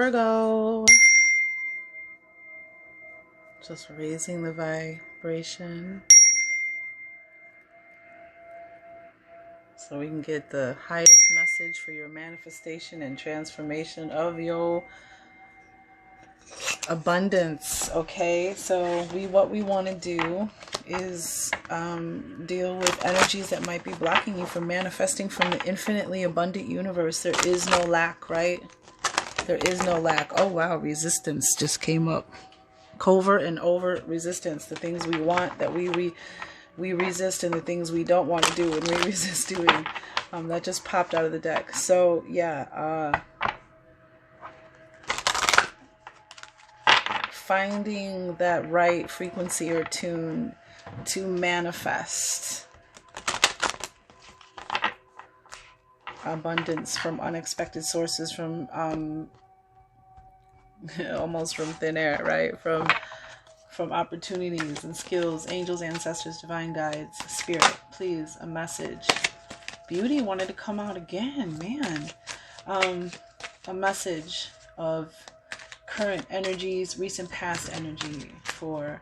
Virgo. Just raising the vibration so we can get the highest message for your manifestation and transformation of your abundance. Okay, so what we want to do is deal with energies that might be blocking you from manifesting from the infinitely abundant universe. There is no lack, right? There is no lack. Oh wow, resistance just came up. Covert and overt resistance. The things we want that we resist, and the things we don't want to do and we resist doing. That just popped out of the deck. So yeah, finding that right frequency or tune to manifest abundance from unexpected sources, from almost from thin air, right? From opportunities and skills, angels, ancestors, divine guides, spirit. Please, a message. Beauty wanted to come out again, man. A message of current energies, recent past energy for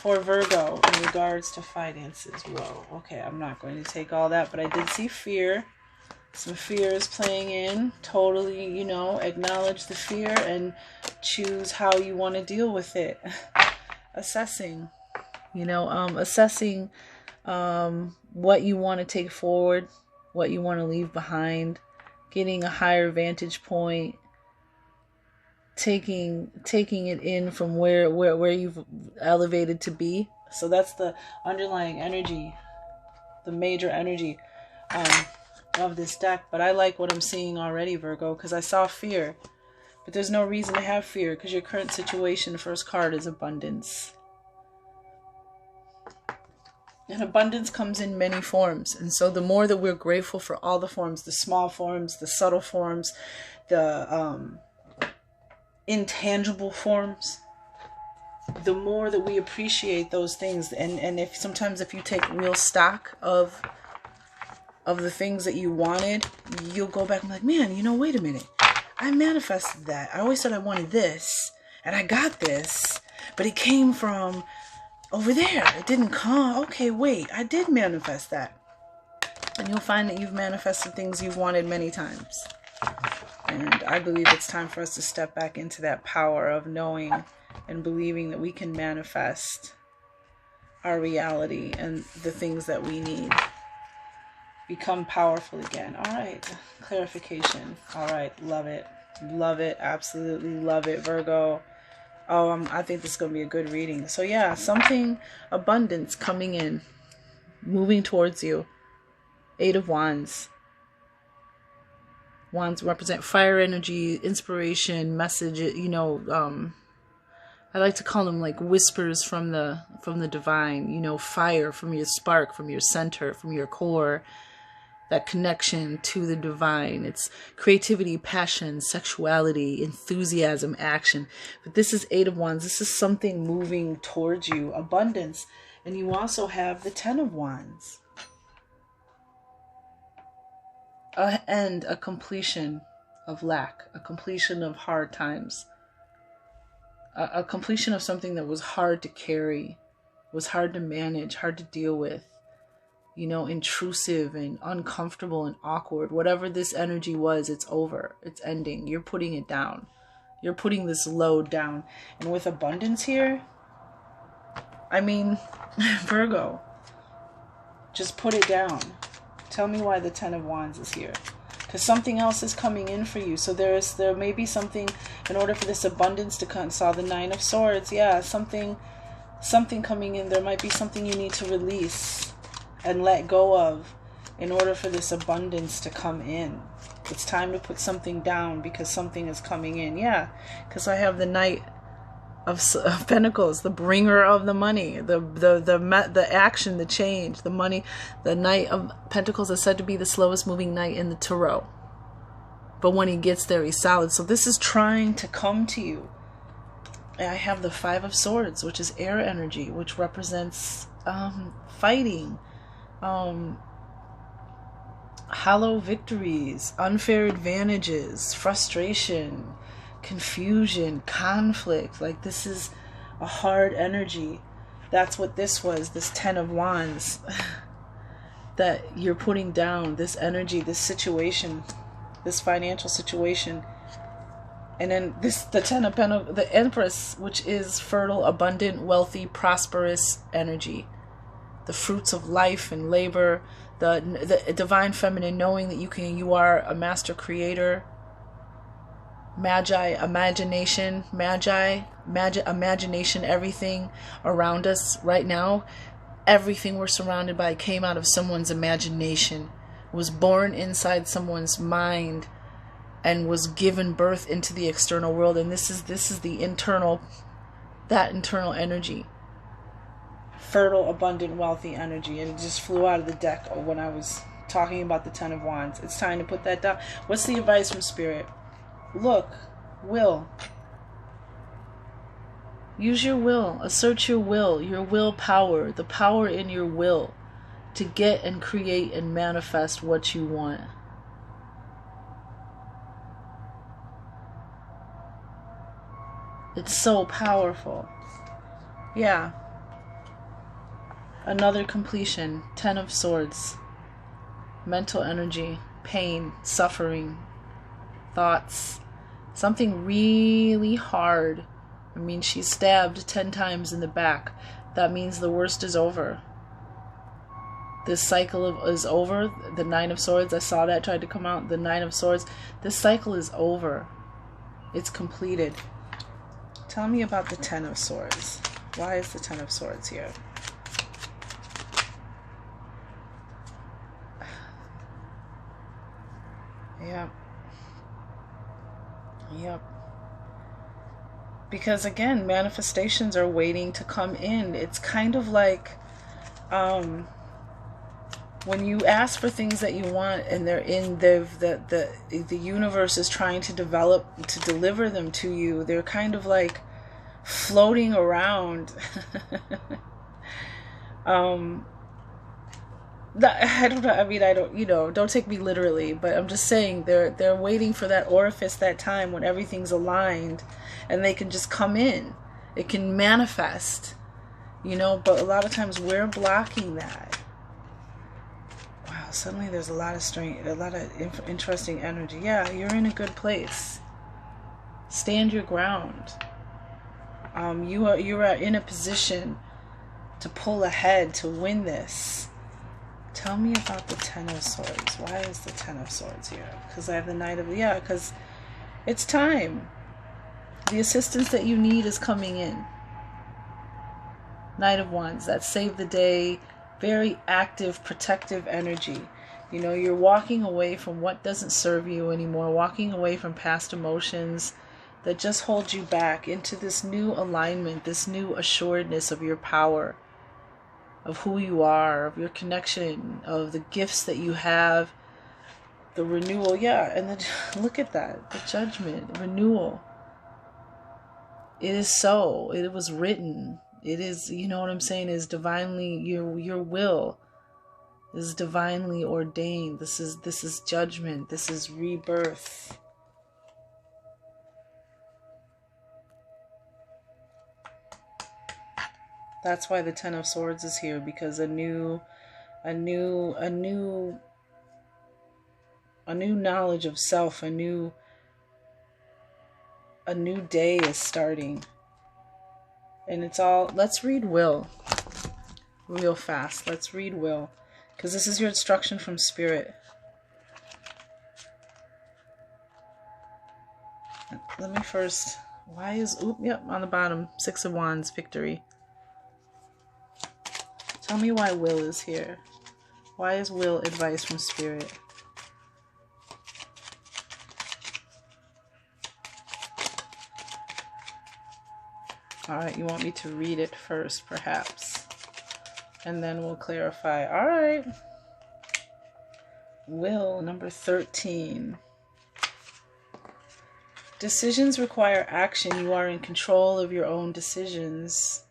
Virgo in regards to finances. Whoa, okay, I'm not going to take all that, but I did see fear. Some fear is playing in. Totally, you know, acknowledge the fear and choose how you want to deal with it. Assessing, you know, assessing what you want to take forward, what you want to leave behind, getting a higher vantage point, taking it in from where you've elevated to be. So that's the underlying energy, the major energy of this deck. But I like what I'm seeing already, Virgo, because I saw fear. But there's no reason to have fear, because your current situation, first card, is abundance. And abundance comes in many forms. And so the more that we're grateful for all the forms, the small forms, the subtle forms, the intangible forms, the more that we appreciate those things. And if sometimes if you take real stock of the things that you wanted, you'll go back and be like, man, you know, wait a minute. I manifested that. I always said I wanted this, and I got this, but it came from over there. It didn't come. Okay, wait, I did manifest that. And you'll find that you've manifested things you've wanted many times. And I believe it's time for us to step back into that power of knowing and believing that we can manifest our reality and the things that we need. Become powerful again. All right, clarification. All right, love it. Love it. Absolutely love it, Virgo. Oh, I think this is going to be a good reading. So yeah, something, abundance coming in, moving towards you. 8 of Wands. Wands represent fire energy, inspiration, message, you know, I like to call them like whispers from the divine, you know, fire from your spark, from your center, from your core, that connection to the divine. It's creativity, passion, sexuality, enthusiasm, action. But this is 8 of Wands. This is something moving towards you, abundance. And you also have the 10 of Wands. And a completion of lack, a completion of hard times, a completion of something that was hard to carry, was hard to manage, hard to deal with, you know, intrusive and uncomfortable and awkward. Whatever this energy was, it's over. It's ending. You're putting it down. You're putting this load down. And with abundance here, I mean, Virgo, just put it down. Tell me why the 10 of Wands is here. Because something else is coming in for you. So there may be something, in order for this abundance to come. Saw the 9 of Swords. Yeah, something coming in. There might be something you need to release and let go of in order for this abundance to come in. It's time to put something down because something is coming in. Yeah, because I have the Knight of Pentacles, the bringer of the money, the action, the change, the money. The Knight of Pentacles is said to be the slowest moving knight in the tarot, but when he gets there, he's solid. So this is trying to come to you. And I have the 5 of Swords, which is air energy, which represents fighting, hollow victories, unfair advantages, frustration, confusion, conflict. Like, this is a hard energy. That's what this was, this 10 of Wands that you're putting down, this energy, this situation, this financial situation. And then this, the 10 of Pentacles, the Empress, which is fertile, abundant, wealthy, prosperous energy. The fruits of life and labor, the divine feminine, knowing that you are a master creator. Imagination, everything around us right now, everything we're surrounded by came out of someone's imagination, was born inside someone's mind, and was given birth into the external world. And this is the internal, that internal energy. Fertile, abundant, wealthy energy. And it just flew out of the deck when I was talking about the 10 of Wands. It's time to put that down. What's the advice from Spirit? Look, will. Use your will. Assert your willpower, the power in your will to get and create and manifest what you want. It's so powerful. Yeah. Another completion. 10 of Swords. Mental energy, pain, suffering, thoughts. Something really hard. I mean, she's stabbed 10 times in the back. That means the worst is over. This cycle is over. The 9 of Swords, I saw that tried to come out. The 9 of Swords. This cycle is over. It's completed. Tell me about the 10 of Swords. Why is the 10 of Swords here? Yep. Because again, manifestations are waiting to come in. It's kind of like when you ask for things that you want and they're in the universe is trying to deliver them to you. They're kind of like floating around. I don't know. I mean, I don't, don't take me literally, but I'm just saying they're waiting for that orifice, that time when everything's aligned and they can just come in. It can manifest, but a lot of times we're blocking that. Wow, suddenly there's a lot of strength, a lot of interesting energy. Yeah, you're in a good place. Stand your ground. You are in a position to pull ahead, to win this. Tell me about the 10 of Swords. Why is the 10 of Swords here? Because I have the Knight of... Yeah, because it's time. The assistance that you need is coming in. Knight of Wands. That save the day. Very active, protective energy. You're walking away from what doesn't serve you anymore. Walking away from past emotions that just hold you back into this new alignment, this new assuredness of your power, of who you are, of your connection, of the gifts that you have, the renewal. Yeah, and then look at that, the Judgment, renewal. It is so. It was written. It is, what I'm saying, is divinely, your will is divinely ordained. This is judgment. This is rebirth. That's why the 10 of Swords is here, because a new knowledge of self, a new day is starting. And it's all, let's read will real fast. Let's read will, because this is your instruction from Spirit. Let me first, why is, on the bottom, 6 of Wands, victory. Tell me why will is here. Why is will advice from Spirit? Alright, you want me to read it first, perhaps. And then we'll clarify. Alright. Will, number 13. Decisions require action. You are in control of your own decisions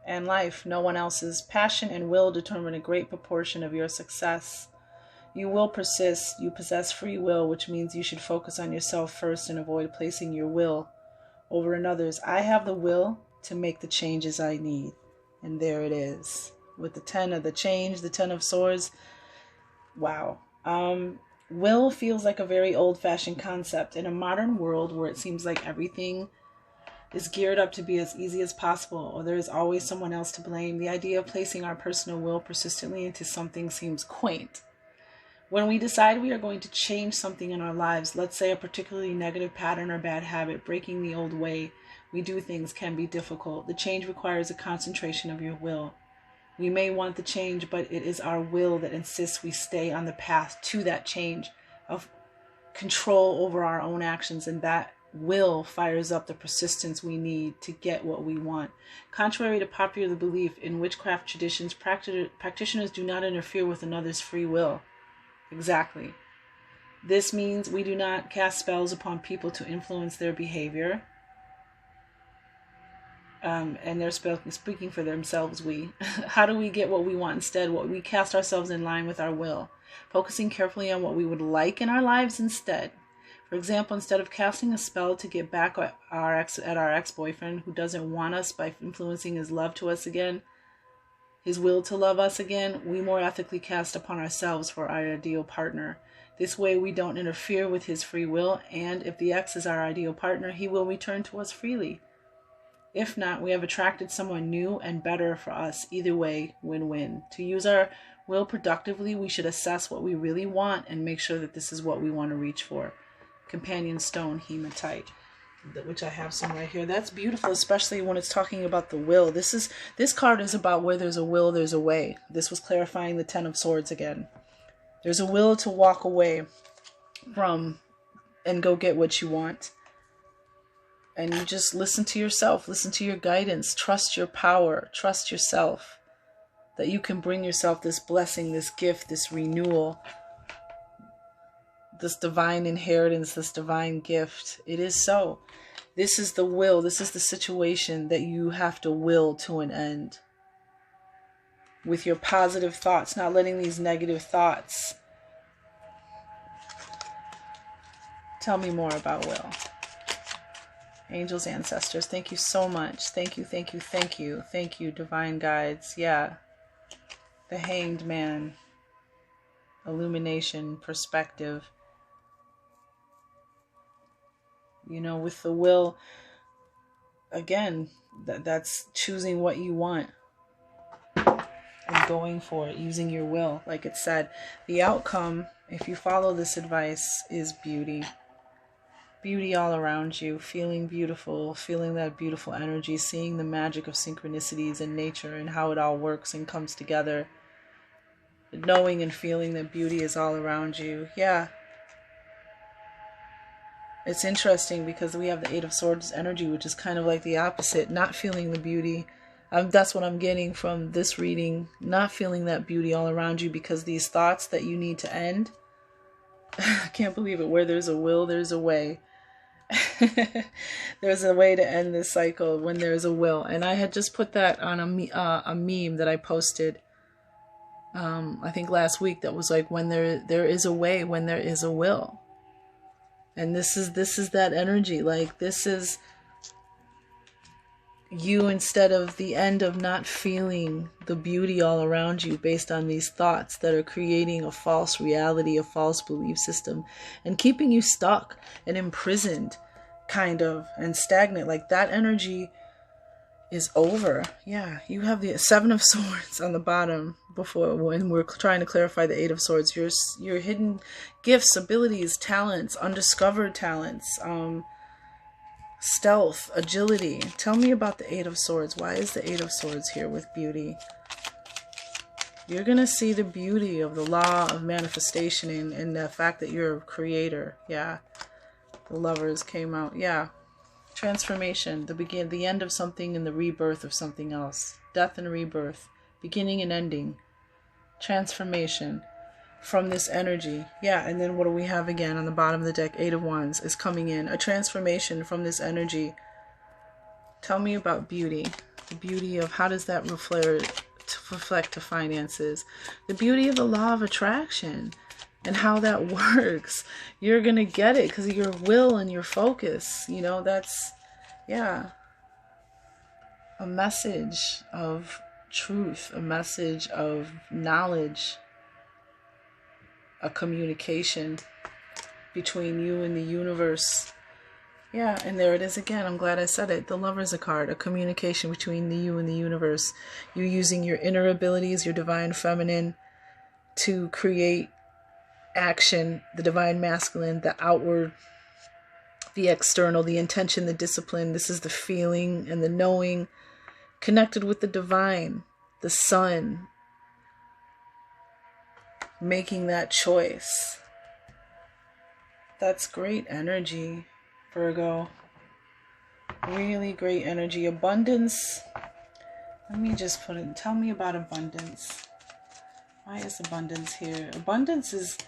and life. No one else's. Passion and will determine a great proportion of your success. You will persist. You possess free will, which means you should focus on yourself first and avoid placing your will over another's. I have the will to make the changes I need. And there it is. With the 10 of the change, the 10 of swords. Wow. Will feels like a very old-fashioned concept. In a modern world where it seems like everything is geared up to be as easy as possible, or there is always someone else to blame, the idea of placing our personal will persistently into something seems quaint. When we decide we are going to change something in our lives, let's say a particularly negative pattern or bad habit, breaking the old way we do things can be difficult. The change requires a concentration of your will. We may want the change, but it is our will that insists we stay on the path to that change, of control over our own actions, and that will fires up the persistence we need to get what we want. Contrary to popular belief, in witchcraft traditions, practitioners do not interfere with another's free will. Exactly. This means we do not cast spells upon people to influence their behavior. And they're speaking for themselves, we. How do we get what we want instead? We cast ourselves in line with our will, focusing carefully on what we would like in our lives instead. For example, instead of casting a spell to get back at our ex-boyfriend who doesn't want us by influencing his love to us again, his will to love us again, we more ethically cast upon ourselves for our ideal partner. This way we don't interfere with his free will, and if the ex is our ideal partner, he will return to us freely. If not, we have attracted someone new and better for us. Either way, win-win. To use our will productively, we should assess what we really want and make sure that this is what we want to reach for. Companion stone, hematite, which I have some right here. That's beautiful, especially when it's talking about the will. This card is about where there's a will, there's a way. This was clarifying the 10 of swords again. There's a will to walk away from and go get what you want. And you just listen to yourself, listen to your guidance, trust your power, trust yourself, that you can bring yourself this blessing, this gift, this renewal, this divine inheritance, this divine gift. It is so. This is the will, this is the situation that you have to will to an end. With your positive thoughts, not letting these negative thoughts. Tell me more about will. Angels, ancestors, thank you so much. Thank you, thank you, thank you. Thank you, divine guides. Yeah. The Hanged Man. Illumination, perspective. You know, with the will, again, that's choosing what you want and going for it, using your will. Like it said, the outcome, if you follow this advice, is beauty. Beauty all around you, feeling beautiful, feeling that beautiful energy, seeing the magic of synchronicities in nature and how it all works and comes together. Knowing and feeling that beauty is all around you. Yeah. It's interesting because we have the 8 of Swords energy, which is kind of like the opposite, not feeling the beauty. That's what I'm getting from this reading, not feeling that beauty all around you because these thoughts that you need to end, I can't believe it, where there's a will, there's a way. There's a way to end this cycle when there's a will. And I had just put that on a meme that I posted, I think last week, that was like, when there is a way, when there is a will. And this is that energy. Like, this is you, instead of the end of not feeling the beauty all around you based on these thoughts that are creating a false reality, a false belief system, and keeping you stuck and imprisoned, kind of, and stagnant. Like, that energy is over. Yeah, you have the 7 of Swords on the bottom before, when we're trying to clarify the 8 of Swords. Your hidden gifts, abilities, talents, undiscovered talents, stealth, agility. Tell me about the 8 of Swords. Why is the 8 of Swords here with beauty? You're going to see the beauty of the law of manifestation and the fact that you're a creator. Yeah. The Lovers came out. Yeah. Transformation. The end of something and the rebirth of something else. Death and rebirth. Beginning and ending. Transformation from this energy. Yeah, and then what do we have again on the bottom of the deck? 8 of Wands is coming in. A transformation from this energy. Tell me about beauty. The beauty of how does that reflect to finances. The beauty of the law of attraction. and how that works. You're going to get it because of your will and your focus. You know, that's, yeah, a message of truth, a message of knowledge, a communication between you and the universe. Yeah, and there it is again. I'm glad I said it. The Lover's a card, a communication between you and the universe. You using your inner abilities, your divine feminine, to create action, the divine masculine, the outward, the external, the intention, the discipline. This is the feeling and the knowing, connected with the divine, the sun, making that choice. That's great energy, Virgo. Really great energy. Abundance. Let me just put it, tell me about abundance. Why is abundance here? Abundance is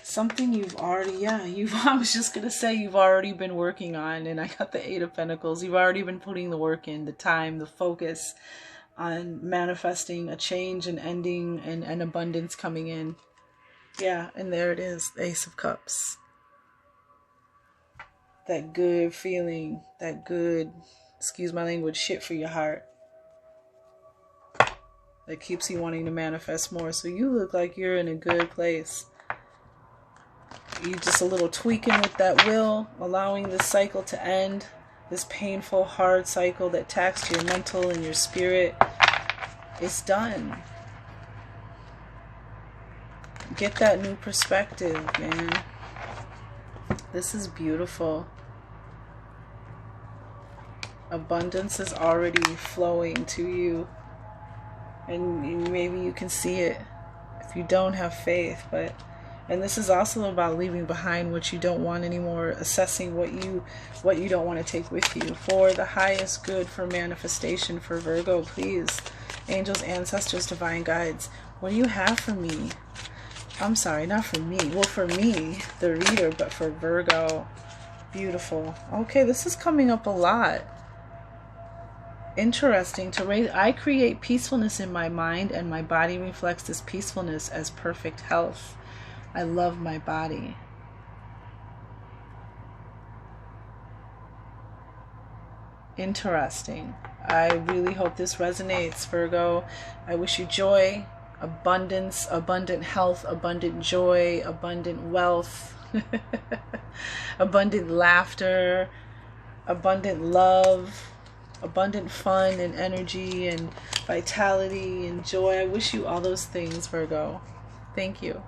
something you've already, I was just going to say you've already been working on, and I got the Eight of Pentacles. You've already been putting the work in, the time, the focus on manifesting a change and ending and abundance coming in. Yeah, and there it is, the Ace of Cups. That good feeling, that good, excuse my language, shit for your heart. That keeps you wanting to manifest more. So you look like you're in a good place. You just a little tweaking with that will, allowing this cycle to end. This painful, hard cycle that taxed your mental and your spirit. It's done. Get that new perspective, man. This is beautiful. Abundance is already flowing to you. And maybe you can see it if you don't have faith. And this is also about leaving behind what you don't want anymore, assessing what you don't want to take with you for the highest good, for manifestation, for Virgo. Please, angels, ancestors, divine guides, what do you have for me? I'm sorry, not for me. Well, for me, the reader, but for Virgo. Beautiful. Okay, this is coming up a lot. Interesting to raise. I create peacefulness in my mind, and my body reflects this peacefulness as perfect health. I love my body. Interesting. I really hope this resonates, Virgo. I wish you joy, abundance, abundant health, abundant joy, abundant wealth, abundant laughter, abundant love, abundant fun and energy and vitality and joy. I wish you all those things, Virgo. Thank you.